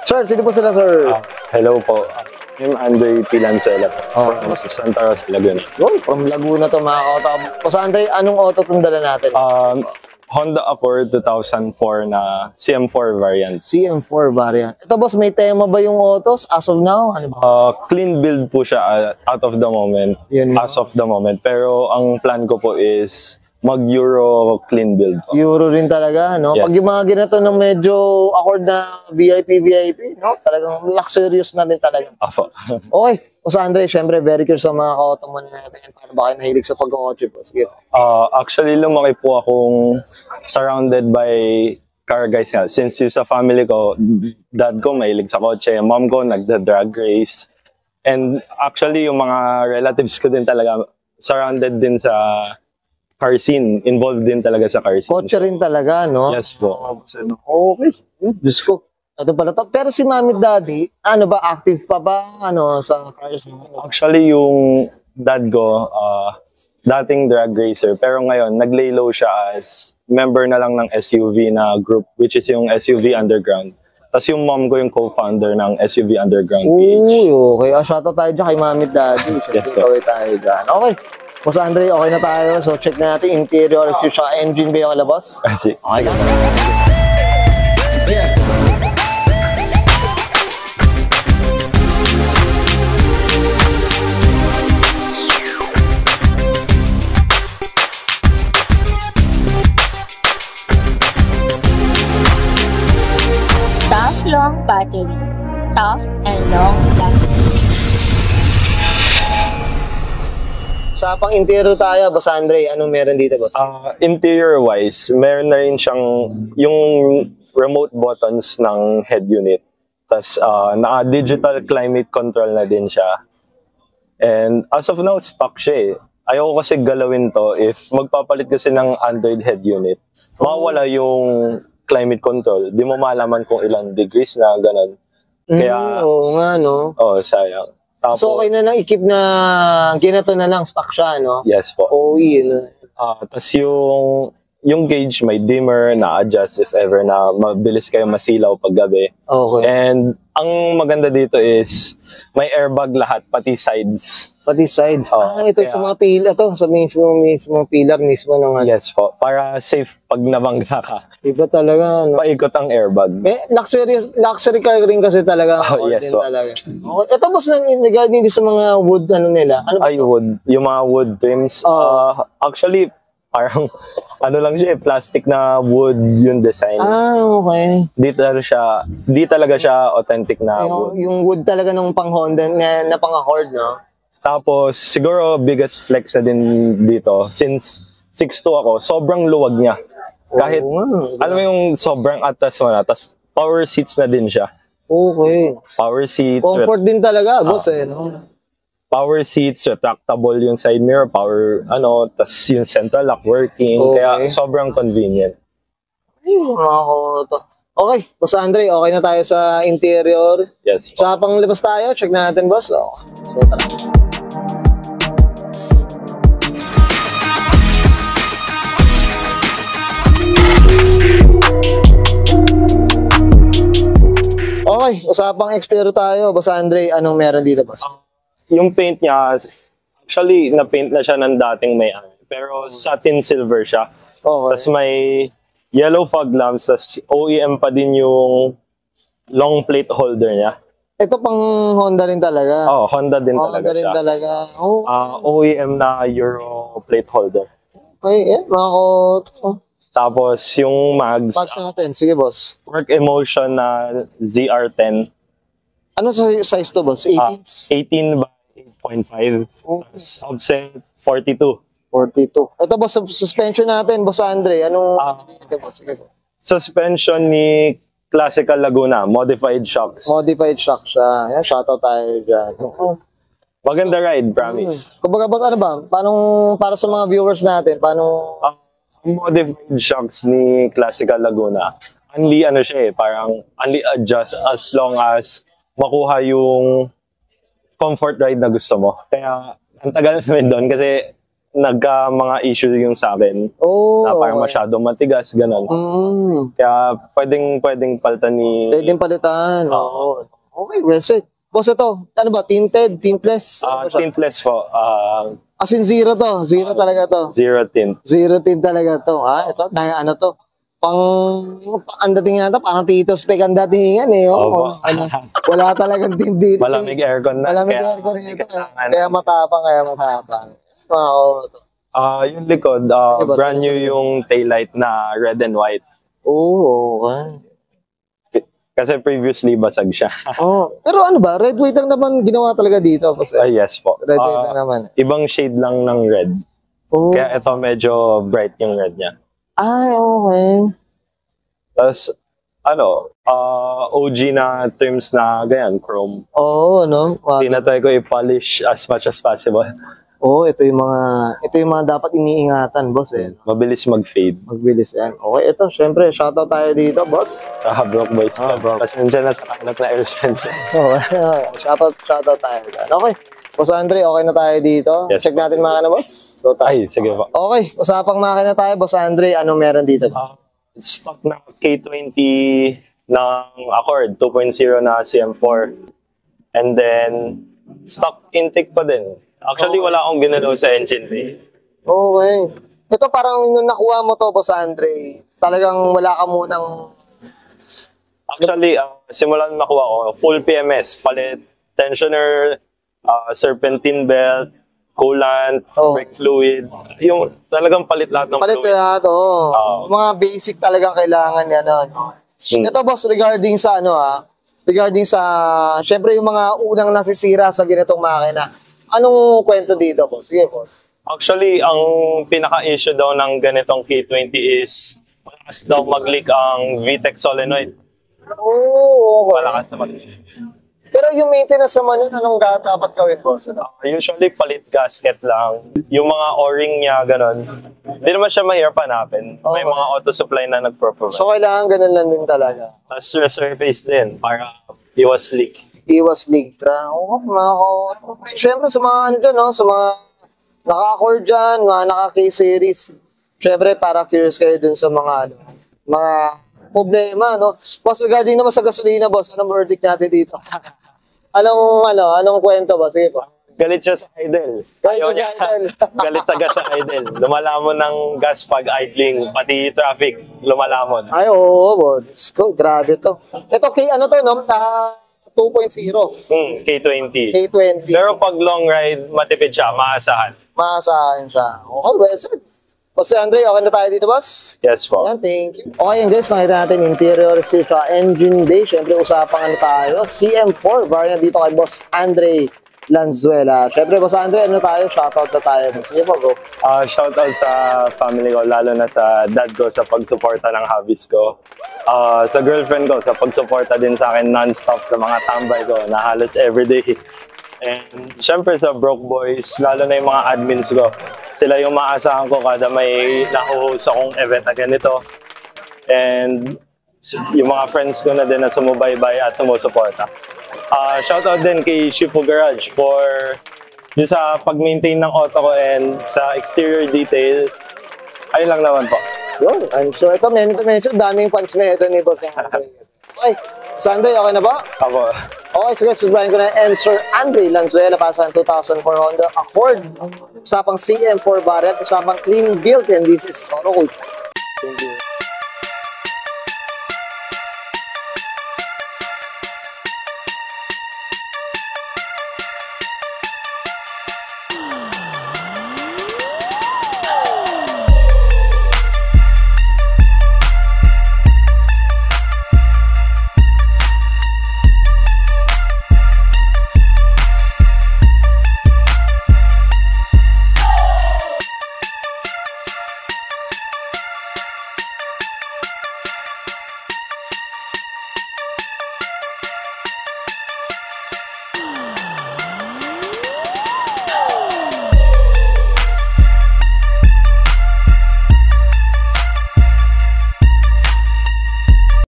Sir, sino po sila, sir? Hello po. I'm Andre Pilancela from Santa Rosa, Laguna. Oh, from Laguna to mga auto. Boss Andre, anong auto itong dala natin? Honda Accord 2004 na CM4 variant. CM4 variant. Ito boss, may tema ba yung autos as of now? Ano ba? Clean build po siya out of the moment. As of the moment. Pero ang plan ko po is mag-Euro clean build. Euro rin talaga, no? Yes. Pag yung mga ginato ng medyo Accord na VIP, no? Talagang luxurious na rin talaga. Apo. Okay. Boss Andre, syempre, very curious sa mga ka-automon natin. Paano ba kayo nahilig sa pagkakotse po? Sige. Actually, lumaki po akong surrounded by car guys nga. Since yung sa family ko, dad ko mahilig sa kotse, mom ko nagda-drag race. And actually, yung mga relatives ko din talaga surrounded din sa car scene, involved din talaga sa car scene. Kotse rin talaga, no? Yes po. Okay. Diyos ko. Ito pala to. Pero si Mami Daddy, ano ba, active pa ba sa cars? Actually, yung dad ko, dating drag racer, pero ngayon, nag-lay low siya as member na lang ng SUV na group, which is yung SUV Underground. Tapos yung mom ko yung co-founder ng SUV Underground PH. Uy, okay. Shoutout tayo dyan kay Mami Daddy. Yes, po. Kaway tayo dyan. Okay. Boss Andre, okay na tayo. So, check na natin interior, exterior, engine ba yung kalabas? Kasi, Okay na. Tough long battery. Tough and long lasting. Sa pang interior tayo, Boss Andre, anong meron dito, boss? interior-wise, meron na rin siyang yung remote buttons ng head unit. Tapos, naka-digital climate control na din siya. And as of now, stock siya eh. Ayoko kasi galawin to if magpapalit kasi ng Android head unit. Mawala yung climate control. Di mo malaman kung ilang degrees na ganun. Kaya, Oo nga, no? sayang. Tapos, So, okay na lang, ikip na ginato na lang, stock siya, no? yes po. Oo, yun. Tapos yung gauge may dimmer na-adjust if ever na mabilis kayo masilaw pag gabi. Okay. And ang maganda dito is may airbag lahat, pati sides. Pati side. Ito kaya- sa mga pila to, sa mismo pilar mismo ng ano. Yes po, para safe pag nabangga ka. Iba talaga, no? Paikot ang airbag. May luxury car rin kasi talaga. Yes, din po. talaga. Okay. Ito boss lang regarding din sa mga wood nila. Ano ba? Ay, wood. Yung mga wood trims. Actually, parang ano lang siya, plastic na wood yung design. Okay. Di talaga siya authentic na wood. Yung wood talaga ng pang Honda na pang Accord, no? Tapos, siguro biggest flex na din dito. Since 6'2 ako, sobrang luwag niya. Kahit, alam mo yung sobrang atas mo na, tapos power seats na din siya. Okay. Power seats, Comfort din talaga, boss, no? power seats, retractable yung side mirror, tapos yung central lock working. Okay. Kaya sobrang convenient. Okay, Boss Andre, okay na tayo sa interior. Yes. Sa panglabas tayo, check natin, boss. So, tara. Okay, usapang exterior tayo, Boss Andre. Anong meron dito, boss? Yung paint niya, actually, na-paint na siya ng dating may-ari. Pero satin silver siya. Okay. Tapos may yellow fog lamps, tapos OEM pa din yung long plate holder niya. Ito pang Honda rin talaga. Honda din talaga Honda rin siya. talaga. OEM na Euro plate holder. Okay, mga ko. Tapos yung mags, Max natin. Sige, boss. Work Emotion na ZR10. Ano size to, boss? 18? 18 by 8.5. Tapos offset 42. 42. Ito, boss, suspension natin, Boss Andre. Anong dito, boss? Sige, boss. Suspension ni Classical Laguna, modified shocks. Modified shock siya. Yan, shoutout tayo dyan. Maganda ride, promise. Kumbaga, boss, ano ba? Para sa mga viewers natin, paano... Ang modified shocks ni Classical Laguna, only parang only adjust as long as makuha yung comfort ride na gusto mo. Kaya ang tagal namin doon kasi mga issue yung sa akin. Oh, Na parang okay. masyado matigas, ganun. Kaya pwedeng palitan ni... Pwedeng palitan. Oo. Okay, well said. Boss, ito, ano ba? Tinted? Tintless? Ano ba siya? Tintless po. As in zero to. Zero talaga to. Zero tint. Zero tint talaga to. Ito, ano to? Ang dating yata, parang Tito Spec ang datingan eh. Opo. Wala talagang tint dito. Malamig aircon na. Malamig kaya- aircon nito. kailangan- Kaya matapang. Yung likod, boss, brand ano new sa yung taillight na red and white. Okay. Kasi previously basag siya. Pero ano ba? Red white lang naman ginawa talaga dito. Boss. Yes po. Red white lang naman. Ibang shade lang ng red. Oh. Kaya ito medyo bright yung red niya. Okay. Tapos, OG na terms na ganyan, chrome. No? Tinatry ko i-polish as much as possible. Ito yung mga dapat iniingatan, boss eh. Mabilis mag-fade. Magbilis yan. Okay, ito, syempre, shoutout tayo dito, boss. Broke boys. Broke. Pasensya na sa kalat na air sponsor. Shoutout tayo dyan. Okay, Boss Andre, okay na tayo dito. Yes. Check natin makina, boss. So, Ay, sige po. Okay, usapang makina tayo, Boss Andre. Anong meron dito? Stock na K20 ng Accord 2.0 na CM4. And then, stock intake pa din. Actually, wala akong ginalaw sa engine bay. Okay. Ito parang nung nakuha mo to, Boss Andre, talagang wala ka munang... Actually, simulan makuha ko, full PMS, palit, tensioner, serpentine belt, coolant, brake fluid. Yung talagang palit lahat ng Palit fluid. lahat, mga basic talagang kailangan yan. Ito, boss, regarding sa syempre yung mga unang nasisira sa ganitong makina. Anong kwento dito, boss? Sige, boss. Actually, ang pinaka-issue daw ng ganitong K20 is malakas daw mag-leak ang VTEC solenoid. Okay. Malakas na mag-leak. Pero yung maintenance naman yun, anong dapat gawin, boss? Usually, palit gasket lang. Yung mga O-ring niya, ganun. Hindi naman siya mahirap hanapin. May mga auto-supply na nagpo-provide. So, kailangan ganun lang din talaga. Tapos resurface din para iwas leak. Iwas leak. Siyempre, sa mga sa mga naka-accord dyan, mga naka-K-series. Siyempre, para curious kayo dun sa mga problema, no? Boss, regarding naman sa gasolina, boss, anong verdict natin dito? Anong kwento, boss? Sige po. Galit siya sa idle. Galit siya sa idle. Galit taga sa idle. Lumalamon ng gas pag idling, pati traffic, lumalamon. Ay, oo, boss. Grabe to. Ito, no? 2.0. K20. K20. Pero pag long ride, matipid siya, maasahan. Maasahan siya. Okay, well said. Boss Andre, okay na tayo dito, boss? Yes po. Yan, thank you. Okay, yan guys, nakita natin interior, exterior, engine bay. Siyempre, usapang tayo. CM4, variant dito kay Boss Andre Lanzuela. Siyempre, Boss Andre, tayo? Shoutout na tayo. Sige po, go. Shoutout sa family ko, lalo na sa dad ko sa pagsuporta ng hobbies ko. Sa girlfriend ko, sa pagsuporta din sa akin non-stop sa mga tambay ko na halos everyday. And syempre sa Broke Boys, lalo na yung mga admins ko. Sila yung maasahan ko kada may nahuhost akong event na ganito. And yung mga friends ko na din na sumubaybay at sumusuporta. Shoutout din kay Shifu Garage for yung sa pag-maintain ng auto ko and sa exterior detail. Ayun lang naman po. Yun, I'm sure. Ito, mention, daming fans na ito ni Boss Andre. Okay, Sunday, okay na ba? Ako. Okay, sige, susubahin ko na and Sir Andre Lanzuela para sa 2004 Honda Accord. Usapang CM4 variant, usapang clean build, and this is Oro Cool. Thank you.